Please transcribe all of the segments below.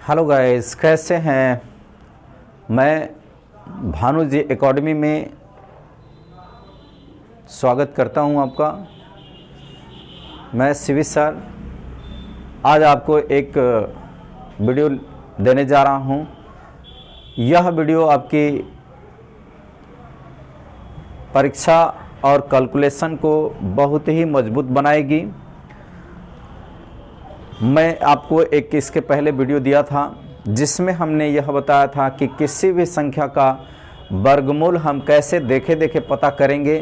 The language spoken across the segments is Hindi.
हेलो गाइस, कैसे हैं। मैं भानु जी एकेडमी में स्वागत करता हूं आपका। मैं शिविर सर आज आपको एक वीडियो देने जा रहा हूं। यह वीडियो आपकी परीक्षा और कैलकुलेशन को बहुत ही मजबूत बनाएगी। मैं आपको एक इसके पहले वीडियो दिया था जिसमें हमने यह बताया था कि किसी भी संख्या का वर्गमूल हम कैसे देखे पता करेंगे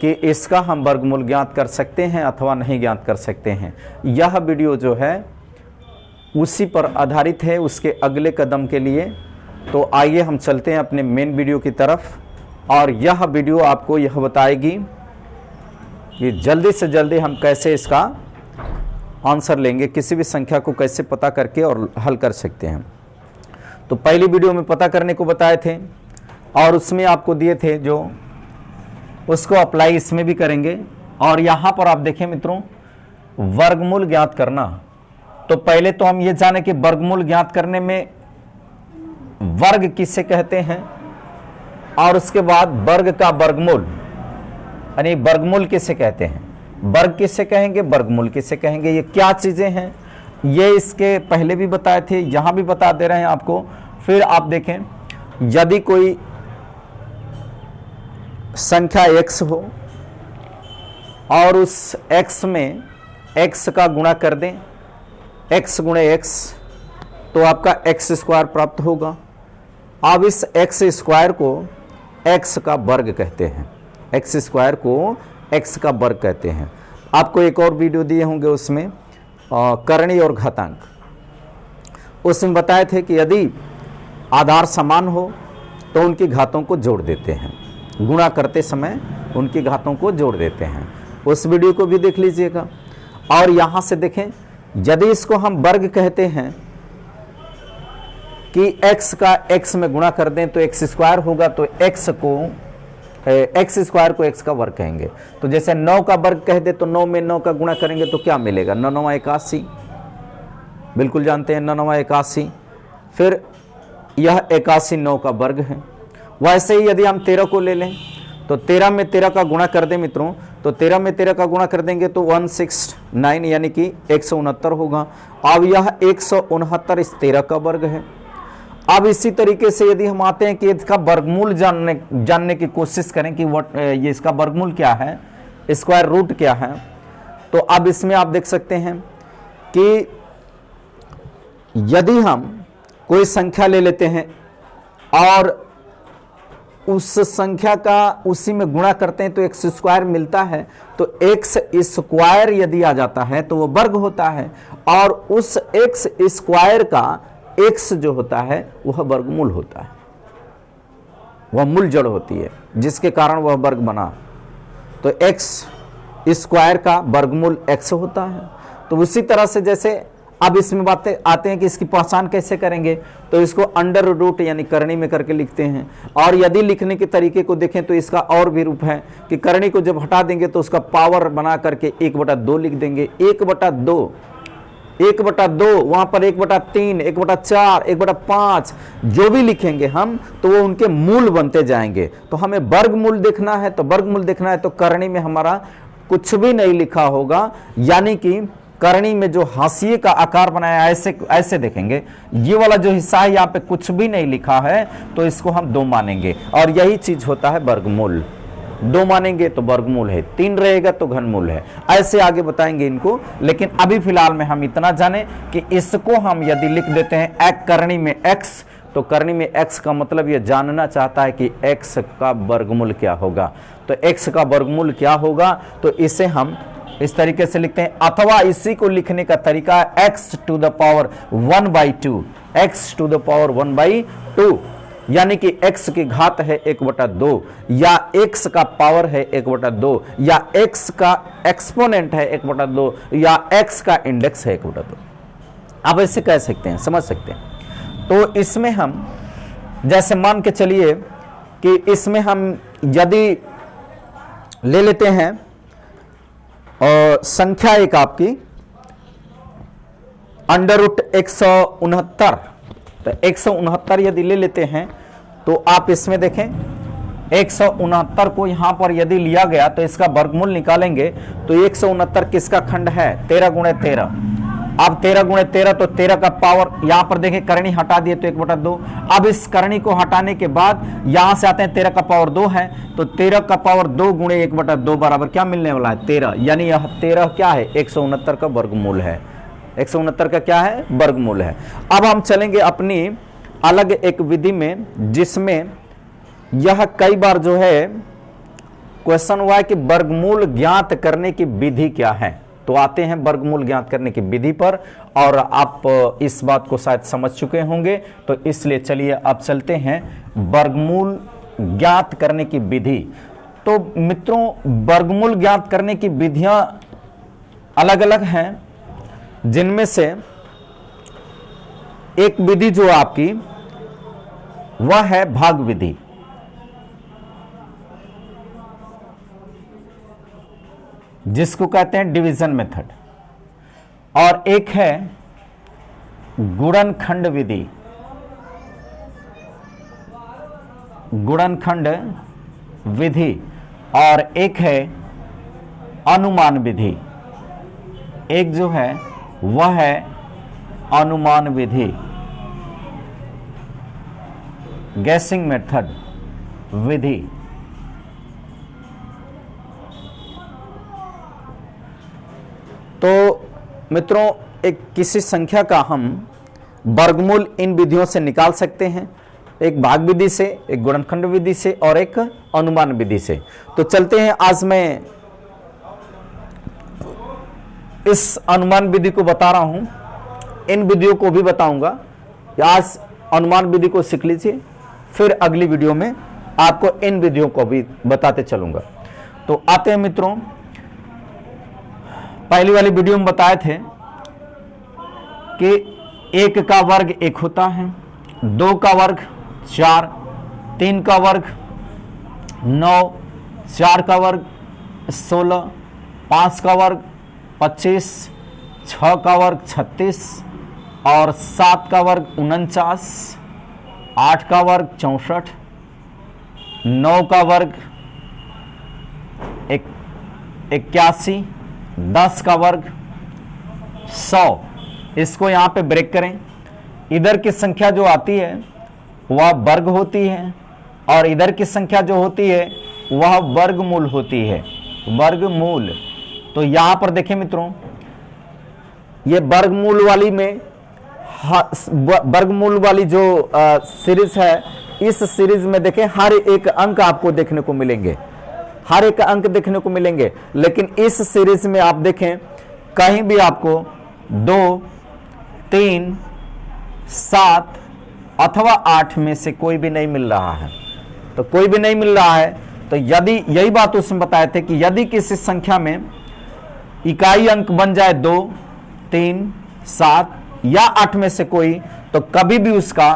कि इसका हम वर्गमूल ज्ञात कर सकते हैं अथवा नहीं ज्ञात कर सकते हैं। यह वीडियो जो है उसी पर आधारित है, उसके अगले कदम के लिए। तो आइए हम चलते हैं अपने मेन वीडियो की तरफ, और यह वीडियो आपको यह बताएगी कि जल्दी से जल्दी हम कैसे इसका आंसर लेंगे, किसी भी संख्या को कैसे पता करके और हल कर सकते हैं। तो पहली वीडियो में पता करने को बताए थे और उसमें आपको दिए थे जो उसको अप्लाई इसमें भी करेंगे। और यहाँ पर आप देखें मित्रों, वर्गमूल ज्ञात करना। तो पहले तो हम ये जाने कि वर्गमूल ज्ञात करने में वर्ग किसे कहते हैं, और उसके बाद वर्ग का वर्गमूल यानी वर्गमूल किसे कहते हैं, वर्ग किसे कहेंगे, वर्गमूल किसे कहेंगे, ये क्या चीजें हैं, ये इसके पहले भी बताए थे, यहां भी बता दे रहे हैं आपको। फिर आप देखें, यदि कोई संख्या x हो और उस x में x का गुणा कर दें, x गुणे x, तो आपका x स्क्वायर प्राप्त होगा। अब इस x स्क्वायर को x का वर्ग कहते हैं, x स्क्वायर को x का वर्ग कहते हैं। आपको एक और वीडियो दिए होंगे उसमें करणी और घातांक, उसमें बताए थे कि यदि आधार समान हो तो उनकी घातों को जोड़ देते हैं, गुणा करते समय उनकी घातों को जोड़ देते हैं। उस वीडियो को भी देख लीजिएगा। और यहां से देखें, यदि इसको हम वर्ग कहते हैं कि x का x में गुणा कर दें तो x स्क्वायर होगा, तो x स्क्वायर को x का वर्ग कहेंगे। तो जैसे 9 का वर्ग कह दे तो 9 में 9 का गुणा करेंगे तो क्या मिलेगा, 9 9 81, बिल्कुल जानते हैं 9 9 81। फिर यह 81 9 का वर्ग है। वैसे ही यदि हम 13 को ले लें तो 13 में 13 का गुणा कर दें मित्रों, तो 13 में 13 का गुणा कर देंगे तो 169 यानी कि 169 होगा। अब यह 169 इस 13 का वर्ग है। अब इसी तरीके से यदि हम आते हैं कि इसका वर्गमूल जानने की कोशिश करें कि ये इसका वर्गमूल क्या है, स्क्वायर रूट क्या है, तो अब इसमें आप देख सकते हैं कि यदि हम कोई संख्या ले लेते हैं और उस संख्या का उसी में गुणा करते हैं तो एक्स स्क्वायर मिलता है, तो एक्स स्क्वायर यदि आ जाता है तो वो वर्ग होता है, और उस एक्स स्क्वायर का x जो होता है वह वर्गमूल होता है, वह मूल जड़ होती है जिसके कारण वह वर्ग बना। तो x स्क्वायर का वर्गमूल x होता है। तो उसी तरह से जैसे अब इसमें बातें आते हैं कि इसकी पहचान कैसे करेंगे, तो इसको अंडर रूट यानी करनी में करके लिखते हैं। और यदि लिखने के तरीके को देखें तो इसका और भी रूप है कि करनी को जब हटा देंगे तो उसका पावर बना करके 1/2 लिख देंगे। 1/2, 1/2, वहां पर 1/3, 1/4, 1/5 जो भी लिखेंगे हम तो वो उनके मूल बनते जाएंगे। तो हमें वर्गमूल देखना है, तो वर्गमूल देखना है तो करनी में हमारा कुछ भी नहीं लिखा होगा, यानी कि करनी में जो हाशिए का आकार बनाया ऐसे देखेंगे, ये वाला जो हिस्सा है यहाँ पे कुछ भी नहीं लिखा है, तो इसको हम 2 मानेंगे। और यही चीज होता है वर्गमूल। 2 मानेंगे तो वर्गमूल है, 3 रहेगा तो घनमूल है। ऐसे आगे बताएंगे इनको, लेकिन अभी फिलहाल में हम इतना जाने कि इसको हम यदि लिख देते हैं एक करनी में x, तो करनी में x का मतलब यह जानना चाहता है कि x का वर्गमूल क्या होगा। तो x का वर्गमूल क्या होगा, तो इसे हम इस तरीके से लिखते हैं, अथवा इसी को लिखने का तरीका है x to the power 1/2, x to the power 1/2, यानी कि x की घात है 1/2, या x का पावर है 1/2, या x का एक्सपोनेंट है 1/2, या x का इंडेक्स है 1/2। आप ऐसे कह सकते हैं, समझ सकते हैं। तो इसमें हम जैसे मान के चलिए कि इसमें हम यदि ले लेते हैं और संख्या एक आपकी अंडर रूट 169, तो 169 यदि ले लेते हैं तो आप इसमें देखें 169 को यहां पर यदि लिया गया तो इसका वर्गमूल निकालेंगे तो 169 किसका खंड है? 13 गुणे 13। अब 13 गुणे 13 तो 13 का पावर, यहां पर देखें करणी हटा दिए तो 1/2। अब इस करणी को हटाने के बाद यहां से आते हैं 13 का पावर 2 है, तो 13 का पावर 2 गुणे 1/2 बराबर क्या मिलने वाला है? 13। यानी यह 13 क्या है? 169 का वर्गमूल है। 169 का क्या है? वर्गमूल है। अब हम चलेंगे अपनी अलग एक विधि में, जिसमें यह कई बार जो है क्वेश्चन हुआ है कि वर्गमूल ज्ञात करने की विधि क्या है। तो आते हैं वर्गमूल ज्ञात करने की विधि पर, और आप इस बात को शायद समझ चुके होंगे, तो इसलिए चलिए अब चलते हैं वर्गमूल ज्ञात करने की विधि। तो मित्रों, वर्गमूल ज्ञात करने की विधियां अलग अलग हैं, जिनमें से एक विधि जो आपकी वह है भाग विधि। जिसको कहते हैं डिवीजन मेथड, और एक है गुणनखंड विधि। गुणनखंड विधि, और एक है अनुमान विधि। एक जो है वह है अनुमान विधि, गैसिंग मेथड विधि। तो मित्रों, एक किसी संख्या का हम वर्गमूल इन विधियों से निकाल सकते हैं, एक भाग विधि से, एक गुणनखंड विधि से, और एक अनुमान विधि से। तो चलते हैं, आज मैं इस अनुमान विधि को बता रहा हूं, इन विधियों को भी बताऊंगा। आज अनुमान विधि को सीख लीजिए, फिर अगली वीडियो में आपको इन विधियों को भी बताते चलूंगा। तो आते हैं मित्रों, पहली वाली वीडियो में बताए थे कि 1 का वर्ग 1 होता है, 2 का वर्ग 4, 3 का वर्ग 9, 4 का वर्ग 16, 5 का वर्ग 25, 6 का वर्ग 36, और 7 का वर्ग 49, 8 का वर्ग 64, 9 का वर्ग 81, 10 का वर्ग 100। इसको यहां पे ब्रेक करें। इधर की संख्या जो आती है वह वर्ग होती है, और इधर की संख्या जो होती है वह वर्गमूल होती है। वर्गमूल। तो यहां पर देखें मित्रों, ये वर्गमूल वाली में, वर्गमूल वाली जो सीरीज है, इस सीरीज में देखें हर एक अंक आपको देखने को मिलेंगे, हर एक अंक देखने को मिलेंगे। लेकिन इस सीरीज में आप देखें कहीं भी आपको 2, 3, 7 अथवा 8 में से कोई भी नहीं मिल रहा है। तो कोई भी नहीं मिल रहा है, तो यदि, यही बात उसमें बताए थे कि यदि किसी संख्या में इकाई अंक बन जाए 2, 3, 7 या 8 में से कोई, तो कभी भी उसका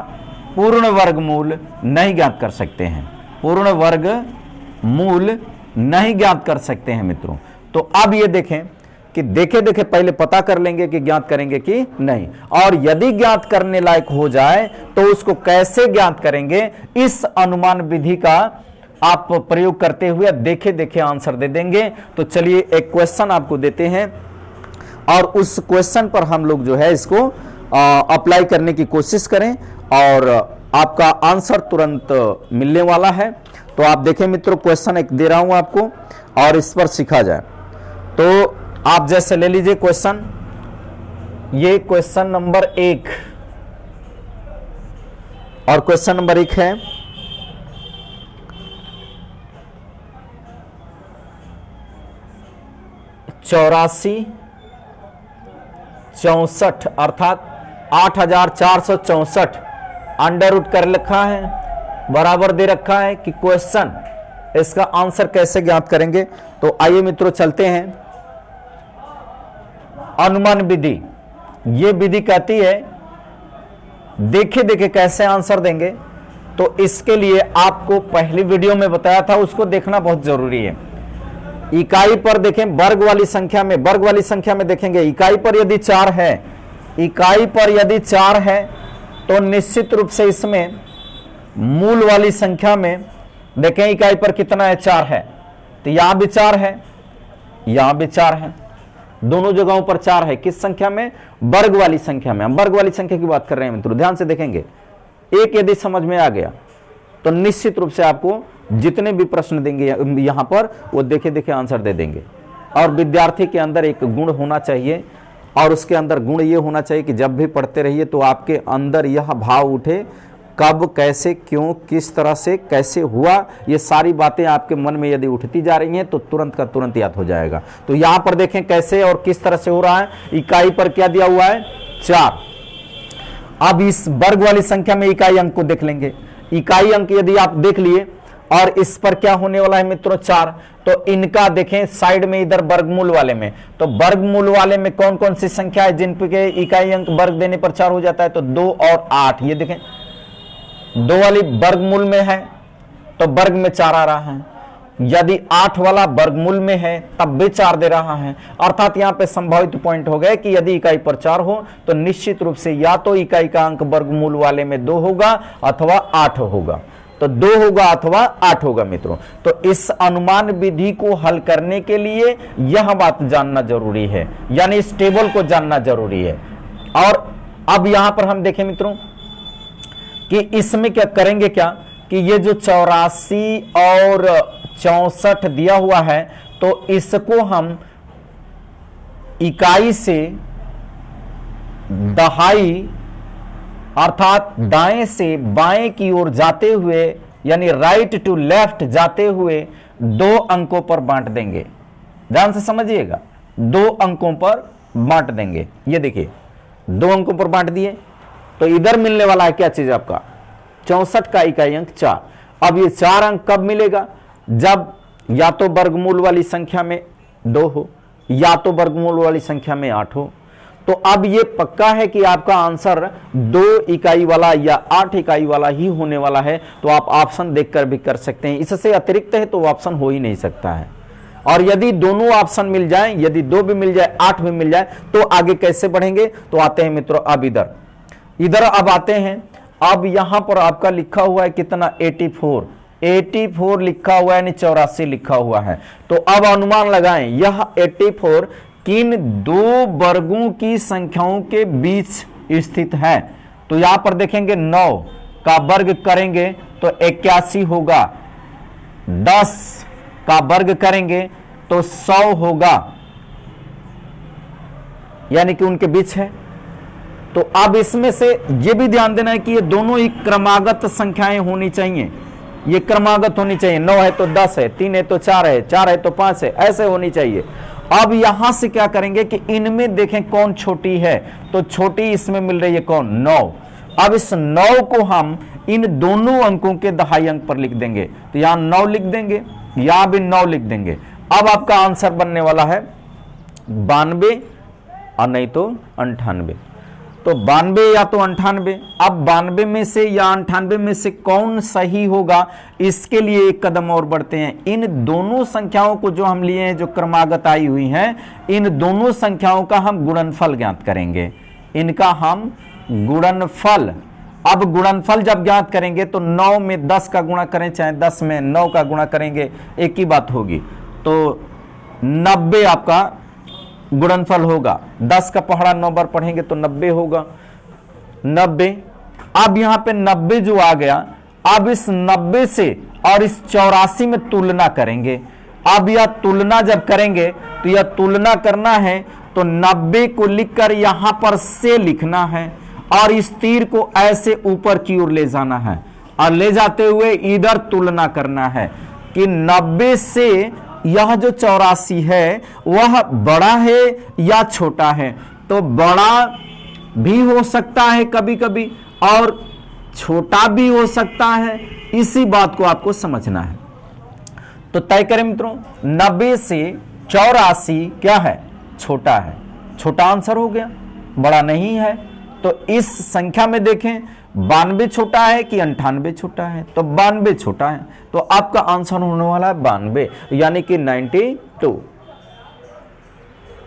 पूर्ण वर्गमूल नहीं ज्ञात कर सकते हैं। पूर्ण वर्गमूल नहीं ज्ञात कर सकते हैं मित्रों। तो अब ये देखें कि देखे देखे पहले पता कर लेंगे कि ज्ञात करेंगे कि नहीं, और यदि ज्ञात करने लायक हो जाए तो उसको कैसे ज्ञात करेंगे, इस अनुमान विधि का आप प्रयोग करते हुए देखे देखे आंसर दे देंगे। तो चलिए एक क्वेश्चन आपको देते हैं, और उस क्वेश्चन पर हम लोग जो है इसको अप्लाई करने की कोशिश करें, और आपका आंसर तुरंत मिलने वाला है। तो आप देखें मित्रों, क्वेश्चन एक दे रहा हूं आपको, और इस पर सीखा जाए। तो आप जैसे ले लीजिए क्वेश्चन, ये क्वेश्चन नंबर 1, और क्वेश्चन नंबर 1 है 84, 64 अर्थात 8464 अंडर रूट कर रखा है, बराबर दे रखा है कि क्वेश्चन, इसका आंसर कैसे ज्ञात करेंगे। तो आइए मित्रों चलते हैं अनुमान विधि। ये विधि कहती है देखे देखे कैसे आंसर देंगे। तो इसके लिए आपको पहली वीडियो में बताया था, उसको देखना बहुत जरूरी है। इकाई पर देखें, वर्ग वाली संख्या में, वर्ग वाली संख्या में देखेंगे इकाई पर यदि 4 है इकाई पर यदि 4 है तो निश्चित रूप से इसमें मूल वाली संख्या में देखें इकाई पर कितना है, 4 है, तो यहां भी 4 है, यहां भी 4 है, दोनों जगहों पर 4 है। किस संख्या में? वर्ग वाली संख्या में। हम वर्ग वाली संख्या की बात कर रहे हैं मित्रों, ध्यान से देखेंगे। एक यदि समझ में आ गया तो निश्चित रूप से आपको जितने भी प्रश्न देंगे यहां पर वो देखे देखे आंसर दे देंगे। और विद्यार्थी के अंदर एक गुण होना चाहिए, और उसके अंदर गुण ये होना चाहिए कि जब भी पढ़ते रहिए तो आपके अंदर यह भाव उठे, कब, कैसे, क्यों, किस तरह से, कैसे हुआ, ये सारी बातें आपके मन में यदि उठती जा रही हैं तो तुरंत का तुरंत याद हो जाएगा। तो यहां पर देखें कैसे और किस तरह से हो रहा है। इकाई पर क्या दिया हुआ है? 4। अब इस वर्ग वाली संख्या में इकाई अंक को देख लेंगे। इकाई अंक यदि आप देख लिए और इस पर क्या होने वाला है मित्रों? 4। तो इनका देखें साइड में इधर वर्गमूल वाले में, तो वर्गमूल वाले में कौन कौन सी संख्या है जिन पे इकाई अंक वर्ग देने पर 4 हो जाता है? तो 2 और 8। ये देखें 2 वाली वर्गमूल में है तो वर्ग में 4 आ रहा है, यदि 8 वाला वर्गमूल में है तब भी 4 दे रहा है। अर्थात यहां पे संभावित पॉइंट हो गए कि यदि इकाई पर 4 हो तो निश्चित रूप से या तो इकाई का अंक वर्गमूल वाले में 2 होगा अथवा 8 होगा। तो 2 होगा अथवा 8 होगा मित्रों। तो इस अनुमान विधि को हल करने के लिए यह बात जानना जरूरी है, यानी इस टेबल को जानना जरूरी है। और अब यहां पर हम देखें मित्रों कि इसमें क्या करेंगे, क्या कि ये जो 84 और 64 दिया हुआ है तो इसको हम इकाई से दहाई अर्थात दाएं से बाएं की ओर जाते हुए, यानी राइट टू लेफ्ट जाते हुए 2 अंकों पर बांट देंगे। ध्यान से समझिएगा, 2 अंकों पर बांट देंगे। ये देखिए 2 अंकों पर बांट दिए तो इधर मिलने वाला है क्या चीज आपका? 64 का इकाई अंक 4। अब ये 4 अंक कब मिलेगा? जब या तो वर्गमूल वाली संख्या में 2 हो या तो वर्गमूल वाली संख्या में 8 हो। तो अब ये पक्का है कि आपका आंसर 2 इकाई वाला या 8 इकाई वाला ही होने वाला है। तो आप ऑप्शन देखकर भी कर सकते हैं, इससे अतिरिक्त है तो ऑप्शन हो ही नहीं सकता है। और यदि दोनों ऑप्शन मिल जाएं, यदि 2 भी मिल जाए 8 भी मिल जाए तो आगे कैसे बढ़ेंगे? तो आते हैं मित्रों अब इधर अब आते हैं। अब यहां पर आपका लिखा हुआ है कितना? 84 लिखा हुआ है, यानी 84 लिखा हुआ है। तो अब अनुमान लगाएं यह 84 किन 2 वर्गों की संख्याओं के बीच स्थित है। तो यहां पर देखेंगे 9 का वर्ग करेंगे तो 81 होगा, 10 का वर्ग करेंगे तो 100 होगा, यानी कि उनके बीच है। तो अब इसमें से यह भी ध्यान देना है कि ये दोनों ही क्रमागत संख्याएं होनी चाहिए, ये क्रमागत होनी चाहिए। 9 है तो 10 है, 3 है तो 4 है, 4 है तो 5 है, ऐसे होनी चाहिए। अब यहां से क्या करेंगे कि इनमें देखें कौन छोटी है, तो छोटी इसमें मिल रही है कौन? 9। अब इस 9 को हम इन दोनों अंकों के दहाई अंक पर लिख देंगे, तो यहां 9 लिख देंगे, यहां भी 9 लिख देंगे। अब आपका आंसर बनने वाला है 92 और नहीं तो 98। तो 92 या तो 98। अब 92 में से या 98 में से कौन सही होगा, इसके लिए एक कदम और बढ़ते हैं। इन दोनों संख्याओं को जो हम लिए हैं, जो क्रमागत आई हुई हैं, इन दोनों संख्याओं का हम गुणनफल ज्ञात करेंगे। इनका हम गुणनफल, अब गुणनफल जब ज्ञात करेंगे तो 9 में 10 का गुणा करें चाहे 10 में 9 का गुणा करेंगे, एक ही बात होगी। तो 90 आपका गुणनफल होगा। 10 का पहाड़ा 9 बार पढ़ेंगे तो 90 होगा, 90। अब यहां पे 90 जो आ गया, अब इस 90 से और इस 84 में तुलना करेंगे। अब यह तुलना जब करेंगे तो यह तुलना करना है तो 90 को लिखकर यहां पर से लिखना है और इस तीर को ऐसे ऊपर की ओर ले जाना है और ले जाते हुए इधर तुलना करना है कि 90 से यह जो 84 है वह बड़ा है या छोटा है। तो बड़ा भी हो सकता है कभी कभी और छोटा भी हो सकता है, इसी बात को आपको समझना है। तो तय करें मित्रों, 90 से 84 क्या है? छोटा है। छोटा आंसर हो गया, बड़ा नहीं है। तो इस संख्या में देखें 92 छोटा है कि 98 छोटा है? तो 92 छोटा है, तो आपका आंसर होने वाला है 92, यानी कि 92।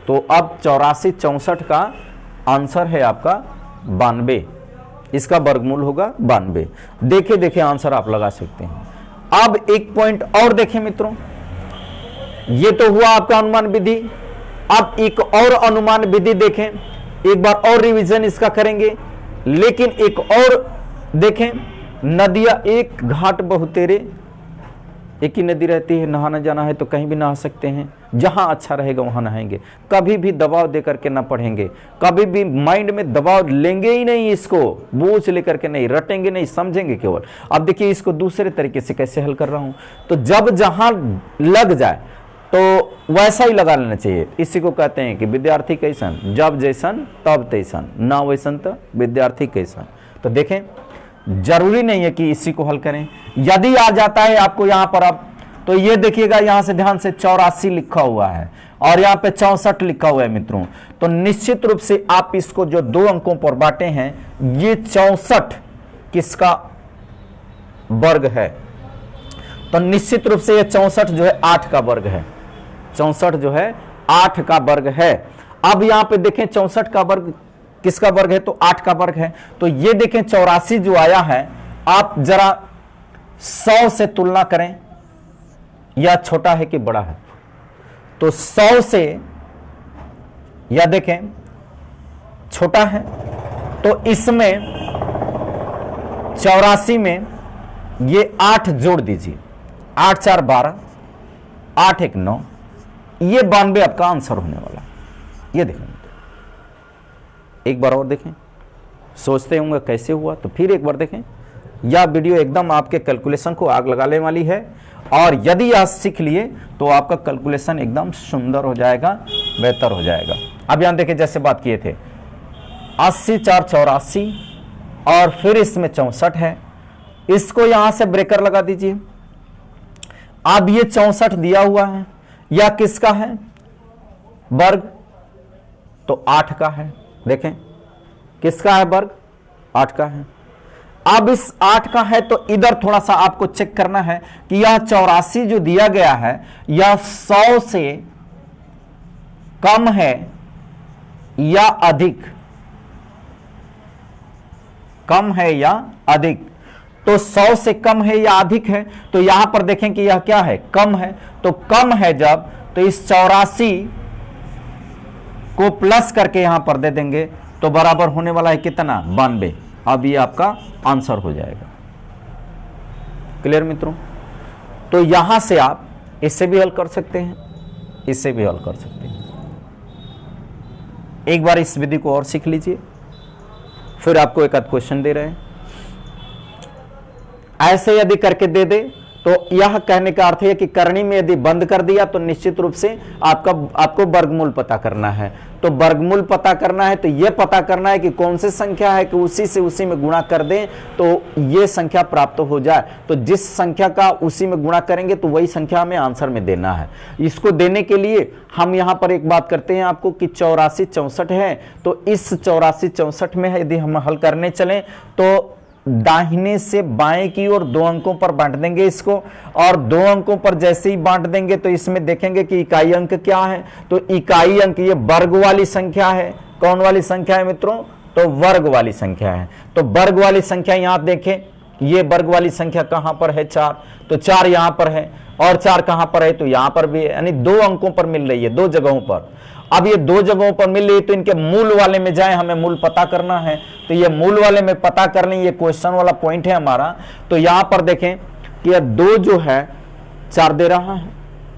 तो अब 84 64 का आंसर है आपका 92, इसका वर्गमूल होगा 92। देखे देखे आंसर आप लगा सकते हैं। अब एक पॉइंट और देखें मित्रों, ये तो हुआ आपका अनुमान विधि। अब एक और अनुमान विधि देखें, एक बार और रिवीजन इसका करेंगे, लेकिन एक और देखें, नदियां एक घाट बहुतेरे, एक ही नदी रहती है, नहाना जाना है तो कहीं भी नहा सकते हैं, जहां अच्छा रहेगा वहां नहाएंगे, कभी भी दबाव दे करके ना पढ़ेंगे, कभी भी माइंड में दबाव लेंगे ही नहीं, इसको बोझ लेकर के नहीं, रटेंगे नहीं, समझेंगे केवल। अब देखिए इसको दूसरे तरीके से कैसे हल कर रहा हूं, तो जब जहां लग जाए तो वैसा ही लगा लेना चाहिए। इसी को कहते हैं कि विद्यार्थी कैसन, जब जैसन तब तैसन, ना वैसन तो विद्यार्थी कैसन। तो देखें जरूरी नहीं है कि इसी को हल करें, यदि आ जाता है आपको यहां पर, अब तो ये देखिएगा यहां से ध्यान से 84 लिखा हुआ है और यहां पे 64 लिखा हुआ है मित्रों, तो निश्चित रूप से आप इसको जो 2 अंकों पर बांटे हैं, ये 64 किसका वर्ग है, तो निश्चित रूप से ये 64 जो है 8 का वर्ग है, 64 जो है 8 का वर्ग है। अब यहां पे देखें 64 का वर्ग किसका वर्ग है, तो 8 का वर्ग है। तो ये देखें 84 जो आया है, आप जरा 100 से तुलना करें, या छोटा है कि बड़ा है, तो 100 से या देखें छोटा है, तो इसमें 84 में ये 8 जोड़ दीजिए, 8 4 12, 8 1 9, ये 92 आपका आंसर होने वाला। ये देखें, एक बार और देखें, सोचते होंगे कैसे हुआ, तो फिर एक बार देखें। यह वीडियो एकदम आपके कैलकुलेशन को आग लगाने वाली है, और यदि यह सीख लिए तो आपका कैलकुलेशन एकदम सुंदर हो जाएगा, बेहतर हो जाएगा। अब यहां देखिए जैसे बात किए थे 80 4 84, और फिर इसमें 64 है, इसको यहां से ब्रेकर लगा दीजिए। अब ये 64 दिया हुआ है, या किसका है वर्ग, तो 8 का है। देखें किसका है वर्ग, 8 का है। अब इस 8 का है तो इधर थोड़ा सा आपको चेक करना है कि यह 84 जो दिया गया है, यह 100 से कम है या अधिक, कम है या अधिक। तो 100 से कम है या अधिक है, तो यहां पर देखें कि यह क्या है, कम है। तो कम है जब, तो इस 84 को प्लस करके यहां पर दे देंगे, तो बराबर होने वाला है कितना, 92। अब ये आपका आंसर हो जाएगा। क्लियर मित्रों, तो यहां से आप इससे भी हल कर सकते हैं, इससे भी हल कर सकते हैं। एक बार इस विधि को और सीख लीजिए, फिर आपको एक आध क्वेश्चन दे रहे हैं। ऐसे यदि करके दे दे तो यह कहने का अर्थ है कि करनी में यदि बंद कर दिया तो निश्चित रूप से आपको वर्गमूल पता करना है। तो वर्गमूल पता करना है तो यह पता करना है कि कौन सी संख्या है कि उसी से उसी में गुणा कर दें तो यह संख्या प्राप्त हो जाए। तो जिस संख्या का उसी में गुणा करेंगे तो वही संख्या हमें आंसर में देना है। इसको देने के लिए हम यहां पर एक बात करते हैं आपको कि 84 64 है, तो इस 84 64 में यदि हम हल करने चलें तो दाहिने से बाएं की ओर 2 अंकों पर बांट देंगे इसको, और 2 अंकों पर जैसे ही बांट देंगे तो इसमें देखेंगे कि इकाई अंक क्या है, तो इकाई अंक ये वर्ग वाली संख्या है। कौन वाली संख्या है मित्रों, तो वर्ग वाली संख्या है। तो वर्ग वाली संख्या यहां देखें, ये वर्ग वाली संख्या कहां पर है, 4, तो 4 यहां पर है, और 4 कहां पर है, तो यहां पर भी है, यानी 2 अंकों पर मिल रही है, 2 जगहों पर। अब ये 2 जगहों पर मिल रही है तो इनके मूल वाले में जाए, हमें मूल पता करना है। तो ये मूल वाले में पता कर लें, ये क्वेश्चन वाला पॉइंट है हमारा। तो यहां पर देखें कि यह 2 जो है 4 दे रहा है,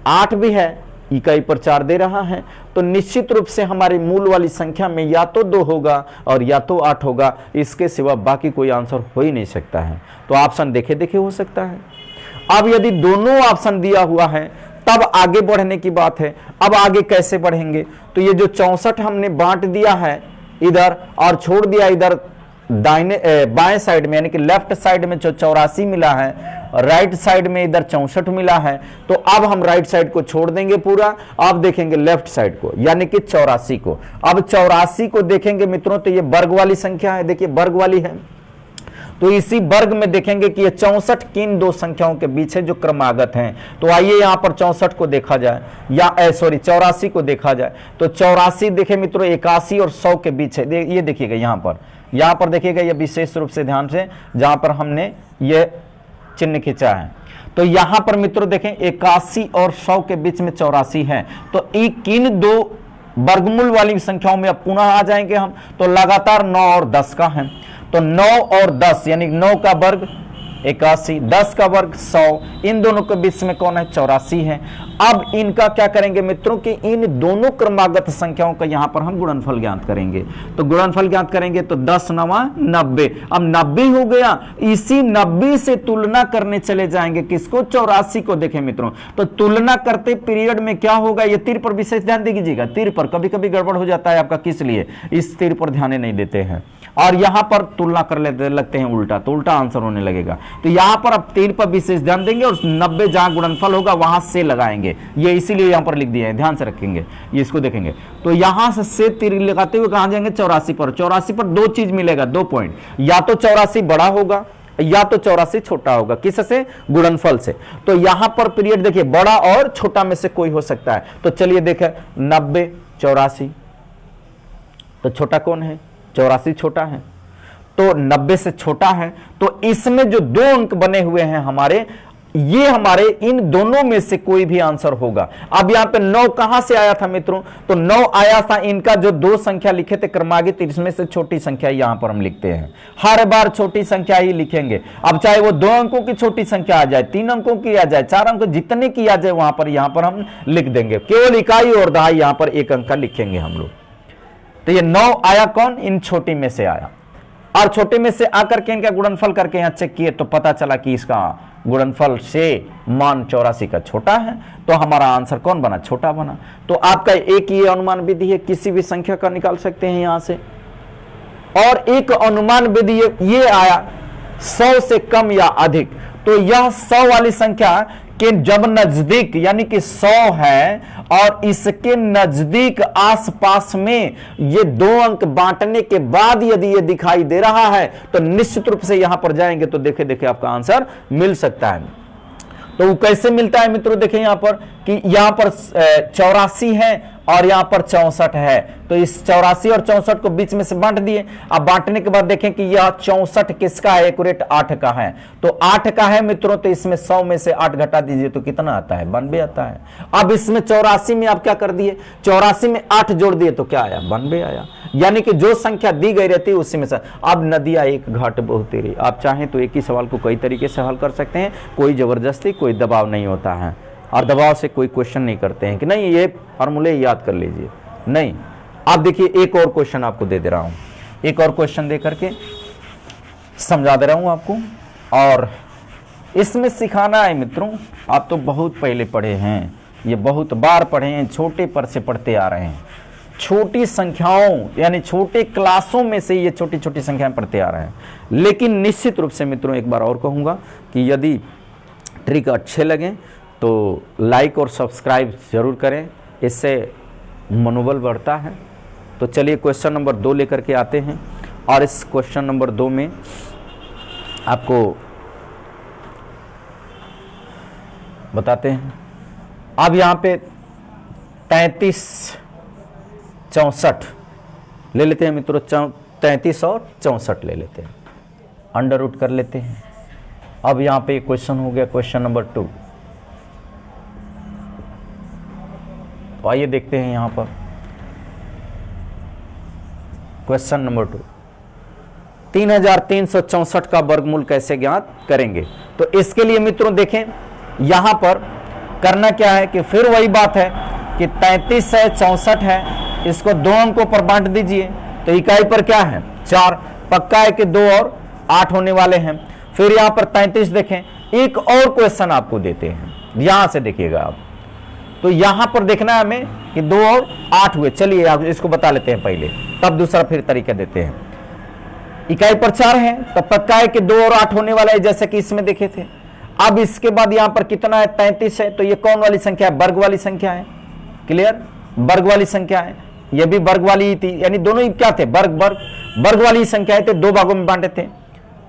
8 भी है, इकाई पर 4 दे रहा है, तो निश्चित रूप से हमारी मूल वाली संख्या में या तो 2 होगा और या तो 8 होगा, इसके सिवा बाकी कोई आंसर हो ही नहीं सकता है। तो ऑप्शन देखे देखे हो सकता है। अब यदि दोनों ऑप्शन दिया हुआ है तब आगे बढ़ने की बात है। अब आगे कैसे बढ़ेंगे, तो ये जो 64 हमने बांट दिया है इधर और छोड़ दिया इधर दाहिने बाएं साइड में, यानी कि लेफ्ट साइड में जो 84 मिला है, राइट साइड में इधर 64 मिला है, तो अब हम राइट साइड को छोड़ देंगे पूरा, अब देखेंगे लेफ्ट साइड को, यानी कि 84 को। अब 84 को देखेंगे मित्रों तो ये वर्ग वाली संख्या है, देखिए वर्ग वाली है, तो इसी वर्ग में देखेंगे कि ये 64 किन दो संख्याओं के बीच है जो क्रमागत हैं। तो आइए यहां पर 64 को देखा जाए, या 84 को देखा जाए। तो 84 देखे मित्रों 81 और 100 के बीच है। ये देखिएगा यहां पर देखिएगा, ये विशेष रूप से ध्यान से जहां पर हमने ये चिन्ह खींचा है। तो यहां पर मित्रों देखें 81 और 100 के बीच में 84 है। तो किन दो वर्गमूल वाली संख्याओं में अब पुनः आ जाएंगे हम। तो लगातार 9 और 10 का है। तो 9 और 10 यानी 9 का वर्ग 81, 10 का वर्ग 100, इन दोनों के बीच में कौन है? 84 है। अब इनका क्या करेंगे मित्रों कि इन दोनों क्रमागत संख्याओं का यहां पर हम गुणनफल ज्ञात करेंगे। तो गुणनफल ज्ञात करेंगे तो 10 9 90। अब 90 हो गया, इसी 90 से तुलना करने चले जाएंगे किसको? 84 को। देखें मित्रों, तो तुलना करते पीरियड में क्या होगा? ये तीर पर विशेष ध्यान दीजिएगा। तीर पर कभी कभी गड़बड़ हो जाता है आपका, किस लिए? इस तीर पर ध्यान नहीं देते हैं और यहां पर तुलना कर लगते हैं उल्टा, तो उल्टा आंसर होने लगेगा। तो यहां पर अब तीर पर विशेष ध्यान देंगे और 90 जहां गुणनफल होगा वहां से लगाएंगे। ये इसीलिए यहां पर लिख दिया है, ध्यान से रखेंगे, ये इसको देखेंगे। तो यहां से तीर लगाते हुए कहां जाएंगे? 84 पर। 84 पर दो चीज मिलेगा, 2 पॉइंट, या तो 84 बड़ा होगा या तो 84 छोटा होगा। किससे? गुणनफल से। तो यहां पर पीरियड देखिए बड़ा और छोटा में से कोई हो सकता है। तो चलिए देखें 90 84, तो छोटा कौन है? 84 छोटा है। तो 90 से छोटा है। तो इसमें जो 2 अंक बने हुए हैं हमारे, ये हमारे इन दोनों में से कोई भी आंसर होगा। अब यहां पे 9 कहां से आया था मित्रों? तो 9 आया था इनका जो 2 संख्या लिखे थे क्रमागत, इसमें से छोटी संख्या यहां पर हम लिखते हैं। हर बार छोटी संख्या ही लिखेंगे। अब चाहे वो 2 अंकों की छोटी संख्या आ जाए, 3 अंकों की आ जाए, 4 अंकों, जितने की आ जाए वहां पर यहां पर हम लिख देंगे। केवल इकाई और दहाई यहां पर 1 अंक का लिखेंगे हम लोग। तो ये 9 आया कौन? इन छोटी में से आया। और छोटे में से आकर के इनका गुणनफल करके यहां चेक किए तो पता चला कि इसका गुणनफल से मान 84 का छोटा है। तो हमारा आंसर कौन बना? छोटा बना। तो आपका एक ये अनुमान विधि है, किसी भी संख्या का निकाल सकते हैं यहां से। और एक अनुमान विधि ये आया 100 से कम या अधिक। तो यह 100 वाली संख्या के जब नजदीक यानी कि 100 है और इसके नजदीक आसपास में ये 2 अंक बांटने के बाद यदि ये दिखाई दे रहा है तो निश्चित रूप से यहां पर जाएंगे तो देखे देखे आपका आंसर मिल सकता है। तो वो कैसे मिलता है मित्रों? देखें यहां पर कि यहां पर 84 है और यहां पर 64 है। तो इस 84 और 64 को बीच में से बांट दिए। अब बांटने के बाद देखें कि यह 64 किसका है? एक्यूरेट 8 का है। तो 8 का है मित्रों, तो इसमें 100 में से 8 घटा दीजिए तो कितना आता है? 92 आता है। अब इसमें 84 में आप क्या कर दिए? 84 में 8 जोड़ दिए तो क्या आया? 92 आया। यानी कि जो संख्या दी गई रहती है उसी में से। अब नदियां एक घाट बहती रही। आप चाहें तो एक ही सवाल को कई तरीके से हल कर सकते हैं, कोई जबरदस्ती, कोई दबाव नहीं होता है और दबाव से कोई क्वेश्चन नहीं करते हैं कि नहीं ये फॉर्मूले याद कर लीजिए, नहीं। आप देखिए एक और क्वेश्चन आपको दे दे रहा हूं, एक और क्वेश्चन दे करके समझा दे रहा हूं आपको। और इसमें सिखाना है मित्रों, आप तो बहुत पहले पढ़े हैं, ये बहुत बार पढ़े हैं, छोटे पर से पढ़ते आ रहे हैं। छोटी संख्याओं यानी छोटे क्लासों में से ये छोटी छोटी संख्याएं पढ़ते आ रहे हैं। लेकिन निश्चित रूप से मित्रों एक बार और कहूंगा कि यदि ट्रिक अच्छे लगें तो लाइक और सब्सक्राइब जरूर करें, इससे मनोबल बढ़ता है। तो चलिए क्वेश्चन नंबर 2 लेकर के आते हैं और इस क्वेश्चन नंबर 2 में आपको बताते हैं। अब यहाँ पे 33 64 ले लेते हैं मित्रों, 33 और 64 ले लेते हैं, अंडर रूट कर लेते हैं। अब यहाँ पे क्वेश्चन हो गया क्वेश्चन नंबर 2। तो आइए देखते हैं यहाँ पर क्वेश्चन नंबर 2, 3364 का वर्गमूल कैसे ज्ञात करेंगे। तो इसके लिए मित्रों देखें यहां पर करना क्या है कि फिर वही बात है कि 33 है 64 है, इसको 2 अंकों पर बांट दीजिए। तो इकाई पर क्या है? 4, पक्का है कि 2 और 8 होने वाले हैं। फिर यहां पर 33 देखें, एक और क्वेश्चन आपको देते हैं, यहां से देखिएगा आप। तो यहां पर देखना है हमें कि 2 और 8 हुए। चलिए आप इसको बता लेते हैं पहले, तब दूसरा फिर तरीका देते हैं। इकाई पर 4 है तो पक्का है कि 2 और 8 होने वाला है, जैसे कि इसमें देखे थे। अब इसके बाद यहां पर कितना है? 33 है। तो ये कौन वाली संख्या है? वर्ग वाली संख्या है। क्लियर? वर्ग वाली संख्या है, ये भी वर्ग वाली ही थी, यानी दोनों ही क्या थे? वर्ग वर्ग वर्ग वाली संख्या थे, 2 भागों में बांटे थे।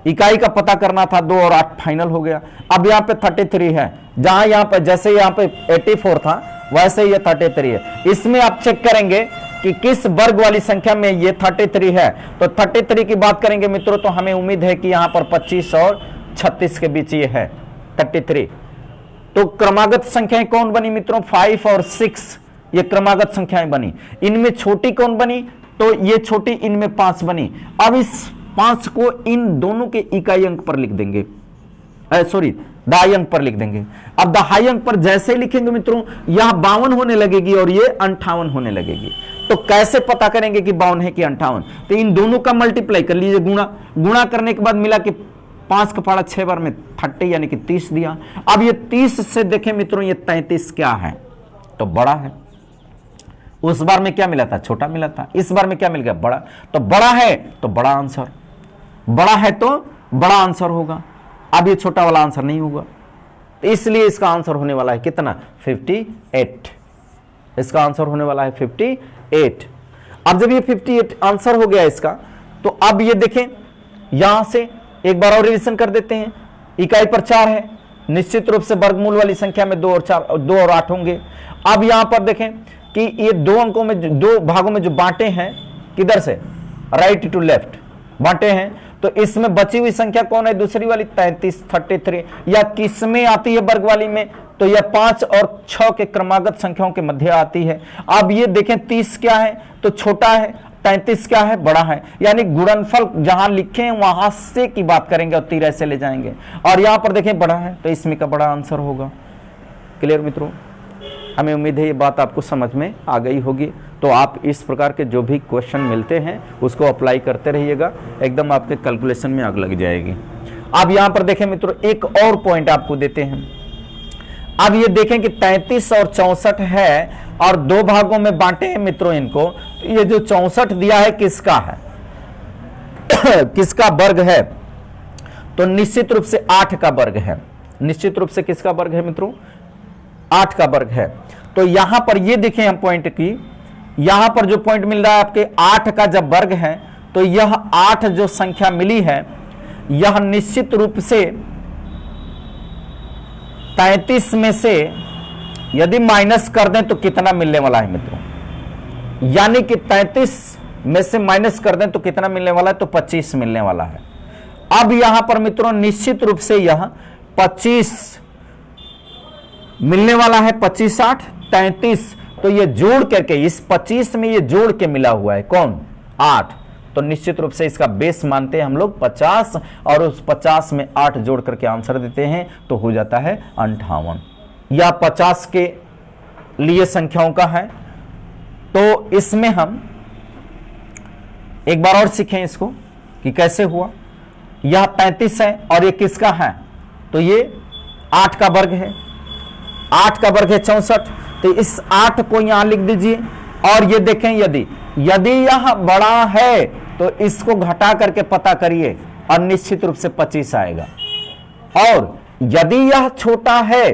इकाई का पता करना था, 2 और 8 फाइनल हो गया। अब यहाँ पे 33 है, जहां यहाँ पे जैसे यहाँ पे 84 था वैसे ये 33 है। इसमें आप चेक करेंगे कि किस वर्ग वाली संख्या में ये 33 है। तो 33 की बात करेंगे मित्रों तो हमें उम्मीद है कि यहां पर 25 और 36 के बीच ये है 33। तो क्रमागत संख्याएं कौन बनी मित्रों? 5 और 6 ये क्रमागत संख्याएं बनी। इनमें छोटी कौन बनी? तो ये छोटी इनमें 5 बनी। अब इस 5 को इन दोनों के इकाई अंक पर लिख देंगे, सॉरी दहाई अंक पर लिख देंगे। अब दहाई अंक पर जैसे लिखेंगे मित्रों यह 52 होने लगेगी और ये 58 होने लगेगी। तो कैसे पता करेंगे कि 52 है कि 58? तो इन दोनों का मल्टीप्लाई कर लीजिए, गुणा करने के बाद मिला कि 5 का पारा 6 बार में 30 यानी कि 30 दिया। अब ये 30 से देखें मित्रों ये 33 क्या है? तो बड़ा है। उस बार में क्या मिला था? छोटा मिला था। इस बार में क्या मिल गया? बड़ा। तो बड़ा है तो बड़ा आंसर, बड़ा है तो बड़ा आंसर होगा। अब ये छोटा वाला आंसर नहीं होगा, तो इसलिए इसका आंसर होने वाला है कितना? 58। इसका आंसर होने वाला है 58। अब जब ये 58 आंसर हो गया इसका, तो अब ये देखें यहां से एक बार और रिवीजन कर देते हैं। इकाई पर 4 है, निश्चित रूप से वर्गमूल वाली संख्या में 2 और 8 होंगे। अब यहां पर देखें कि ये 2 अंकों में 2 भागों में जो बांटे हैं, किधर से? राइट टू लेफ्ट बांटे हैं। तो इसमें बची हुई संख्या कौन है? दूसरी वाली 33 या किस में आती है वर्ग वाली में? तो यह 5 और 6 के क्रमागत संख्याओं के मध्य आती है। अब ये देखें 30 क्या है? तो छोटा है, 33 क्या है? बड़ा है। यानी गुणनफल जहां लिखे वहां से की बात करेंगे और 13 से ले जाएंगे। और यहां पर देखें बड़ा है तो इसमें का बड़ा आंसर होगा। क्लियर मित्रों? हमें उम्मीद है ये बात आपको समझ में आ गई होगी। तो आप इस प्रकार के जो भी क्वेश्चन मिलते हैं उसको अप्लाई करते रहिएगा, एकदम आपके कैलकुलेशन में आग लग जाएगी। अब यहां पर देखें मित्रों एक और पॉइंट आपको देते हैं। अब ये देखें कि 33 और 64 है और 2 भागों में बांटे हैं मित्रों इनको। तो ये जो 64 दिया है किसका है? किसका वर्ग है? तो निश्चित रूप से 8 का वर्ग है। निश्चित रूप से किसका वर्ग है मित्रों? 8 का वर्ग है। तो यहां पर ये देखें हम पॉइंट की, यहां पर जो पॉइंट मिल रहा है आपके 8 का जब वर्ग है तो यह 8 जो संख्या मिली है यह निश्चित रूप से 33 में से यदि माइनस कर दें तो कितना मिलने वाला है मित्रों? यानी कि 33 में से माइनस कर दें तो कितना मिलने वाला है? तो 25 मिलने वाला है। अब यहां पर मित्रों निश्चित रूप से यह 25 मिलने वाला है। 25 8 33, तो ये जोड़ करके इस 25 में ये जोड़ के मिला हुआ है कौन? 8। तो निश्चित रूप से इसका बेस मानते हैं हम लोग 50 और उस 50 में 8 जोड़ करके आंसर देते हैं तो हो जाता है 58। या 50 के लिए संख्याओं का है। तो इसमें हम एक बार और सीखें इसको कि कैसे हुआ। यह 33 है और ये किसका है? तो ये 8 का वर्ग है। 8 का वर्ग है 64। तो इस 8 को यहां लिख दीजिए। और ये देखें यदि यह बड़ा है तो इसको घटा करके पता करिए और निश्चित रूप से 25 आएगा। और यदि यह छोटा है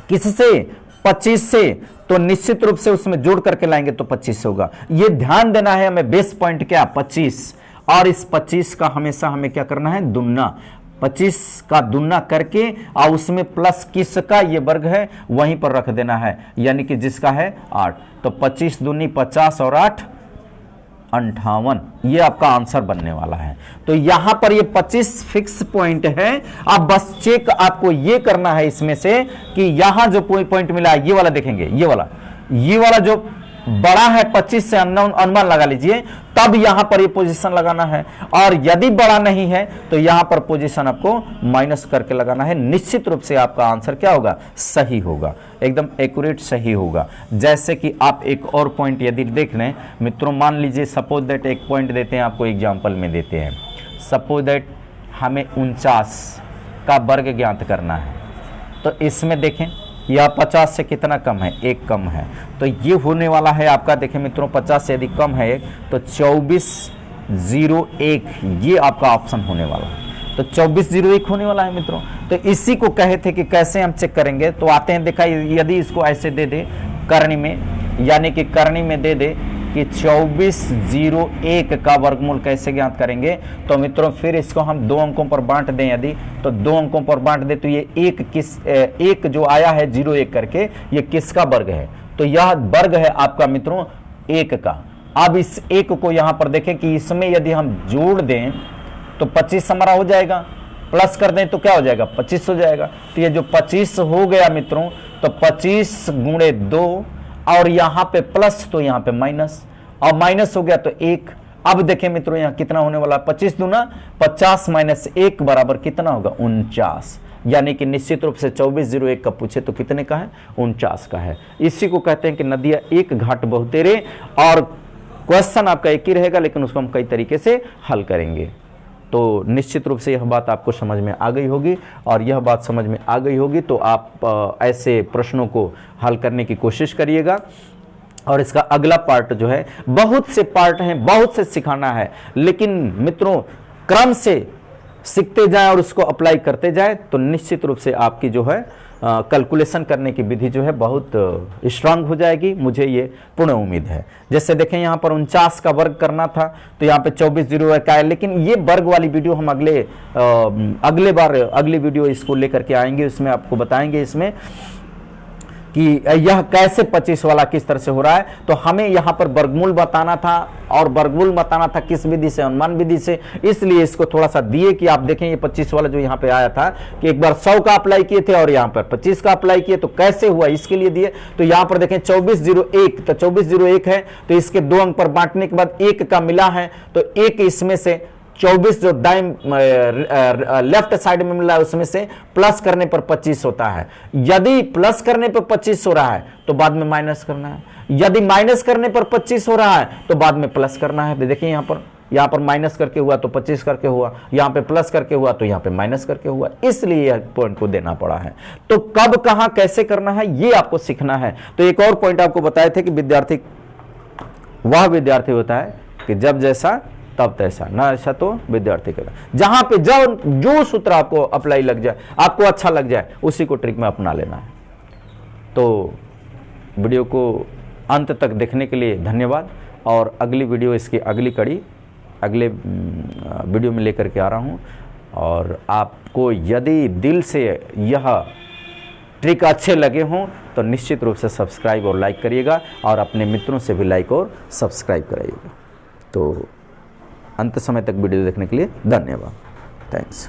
किससे? 25 से, तो निश्चित रूप से उसमें जोड़ करके लाएंगे तो 25 होगा। यह ध्यान देना है हमें। बेस पॉइंट क्या? 25। और इस 25 का हमेशा हमें क्या करना है? दुन्ना। 25 का दुन्ना करके और उसमें प्लस किसका ये वर्ग है वहीं पर रख देना है, यानी कि जिसका है 8। तो 25 दूनी 50 और 8 58, ये आपका आंसर बनने वाला है। तो यहां पर ये 25 फिक्स पॉइंट है। अब बस चेक आपको ये करना है इसमें से कि यहां जो पॉइंट मिला है ये वाला देखेंगे, ये वाला जो बड़ा है 25 से अनुमान लगा लीजिए, तब यहां पर ये पोजीशन लगाना है। और यदि बड़ा नहीं है तो यहां पर पोजीशन आपको माइनस करके लगाना है। निश्चित रूप से आपका आंसर क्या होगा? सही होगा, एकदम एक्यूरेट सही होगा। जैसे कि आप एक और पॉइंट यदि देख लें मित्रों, मान लीजिए सपोज दैट एक पॉइंट देते हैं आपको, एग्जाम्पल में देते हैं। सपोज दैट हमें 49 का वर्ग ज्ञात करना है। तो इसमें देखें यह 50 से कितना कम है? 1 कम है। तो ये होने वाला है आपका, देखें मित्रों 50 से यदि कम है 1 तो 2401, ये आपका ऑप्शन होने वाला है। तो 2401 होने वाला है मित्रों। तो इसी को कहे थे कि कैसे हम चेक करेंगे। तो आते हैं, देखा यदि इसको ऐसे दे दे करनी में, यानी कि करनी में दे दे कि 2401 का वर्गमूल कैसे ज्ञात करेंगे। तो मित्रों फिर इसको हम 2 अंकों पर बांट दें, यदि तो 2 अंकों पर बांट दें तो ये एक जो आया है 01 करके, ये किसका वर्ग है, तो यह वर्ग है आपका मित्रों 1 का। अब इस 1 को यहां पर देखें कि इसमें यदि हम जोड़ दें तो 25 हमारा हो जाएगा, प्लस कर दें तो क्या हो जाएगा 25 हो जाएगा। तो ये जो 25 हो गया मित्रों, तो 25 गुणे 2 और यहां पे प्लस तो यहां पे माइनस, और माइनस हो गया तो 1। अब देखें मित्रों यहां कितना होने वाला है, 25 दूना 50 माइनस 1 बराबर कितना होगा 49, यानी कि निश्चित रूप से 2401 का पूछे तो कितने का है 49 का है। इसी को कहते हैं कि नदियां एक घाट बहुतेरे, और क्वेश्चन आपका एक ही रहेगा लेकिन उसको हम कई तरीके से हल करेंगे। तो निश्चित रूप से यह बात आपको समझ में आ गई होगी, और यह बात समझ में आ गई होगी तो आप ऐसे प्रश्नों को हल करने की कोशिश करिएगा। और इसका अगला पार्ट जो है, बहुत से पार्ट हैं, बहुत से सिखाना है, लेकिन मित्रों क्रम से सीखते जाएं और उसको अप्लाई करते जाएं तो निश्चित रूप से आपकी जो है कैलकुलेशन करने की विधि जो है बहुत स्ट्रांग हो जाएगी, मुझे ये पूर्ण उम्मीद है। जैसे देखें यहाँ पर 49 का वर्ग करना था तो यहाँ पे 2401 का है, लेकिन ये वर्ग वाली वीडियो हम अगली वीडियो इसको लेकर के आएंगे, उसमें आपको बताएंगे इसमें कि यह कैसे 25 वाला किस तरह से हो रहा है। तो हमें यहाँ पर वर्गमूल बताना था, और वर्गमूल बताना था किस विधि से, अनुमान विधि से, इसलिए इसको थोड़ा सा दिए कि आप देखें ये 25 वाला जो यहाँ पे आया था कि एक बार 100 का अप्लाई किए थे और यहाँ पर 25 का अप्लाई किए, तो कैसे हुआ इसके लिए दिए। तो यहाँ पर देखें 2401, तो 2401 है तो इसके 2 अंक पर बांटने के बाद 1 का मिला है, तो 1 इसमें से 24 जो दाएं लेफ्ट साइड में मिला है उसमें से प्लस करने पर 25 होता है। यदि प्लस करने पर 25 हो रहा है तो बाद में माइनस करना है, यदि माइनस करने पर 25 हो रहा है तो बाद में प्लस करना है। देखिए यहाँ पर माइनस करके हुआ तो 25 करके हुआ, यहाँ पे प्लस करके हुआ तो यहाँ पे माइनस करके हुआ, इसलिए यह पॉइंट को देना पड़ा है। तो कब कहां कैसे करना है ये आपको सीखना है। तो एक और पॉइंट आपको बताए थे कि विद्यार्थी वह विद्यार्थी होता है कि जब जैसा तब तैसा, ना ऐसा तो विद्यार्थी का। जहां पे जो सूत्र आपको अप्लाई लग जाए, आपको अच्छा लग जाए, उसी को ट्रिक में अपना लेना है। तो वीडियो को अंत तक देखने के लिए धन्यवाद, और अगली वीडियो इसकी अगली कड़ी अगले वीडियो में लेकर के आ रहा हूं। और आपको यदि दिल से यह ट्रिक अच्छे लगे हों तो निश्चित रूप से सब्सक्राइब और लाइक करिएगा, और अपने मित्रों से भी लाइक और सब्सक्राइब कराइएगा। तो अंत समय तक वीडियो देखने के लिए धन्यवाद। थैंक्स।